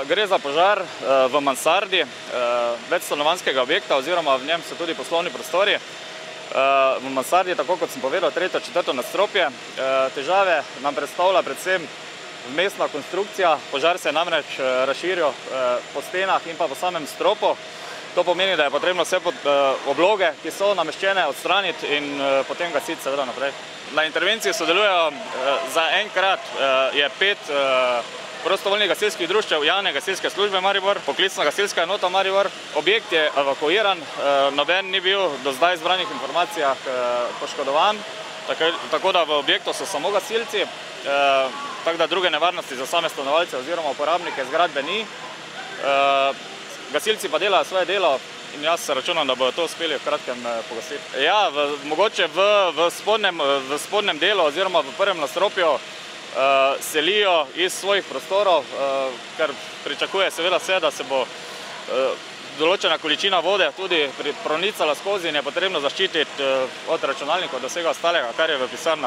Gre za požar v mansardi večstanovanjskega objekta oziroma v njem so tudi poslovni prostori. V mansardi, tako kot sem povedal, 3. in 4. nadstropje. Težave nam predstavlja predvsem vmesna konstrukcija. Požar se je namreč razširil po stenah in pa po samem stropu. To pomeni, da je potrebno vse obloge, ki so nameščene, odstraniti in potem gasiti seveda naprej. Na intervenciji sodelujejo zaenkrat je 5 prostovoljnih gasilskih društev javne gasilske službe Maribor, poklicna gasilska enota Maribor. Objekt je evakuiran, noben ni bil do zdaj zbranih informacijah poškodovan, tako da v objektu so samo gasilci, tako da druge nevarnosti za same stanovalce oziroma uporabnike zgradbe ni. Gasilci pa delajo svoje delo in jaz se računam, da bodo to uspeli v kratkem pogasiti. Ja, mogoče v spodnjem delu oziroma v prvem nadstropju selijo iz svojih prostorov, ker pričakuje seveda se, da se bo določena količina vode tudi pronicala skozi in je potrebno zaščititi od računalnikov do vsega ostalega, kar je v pisarnah.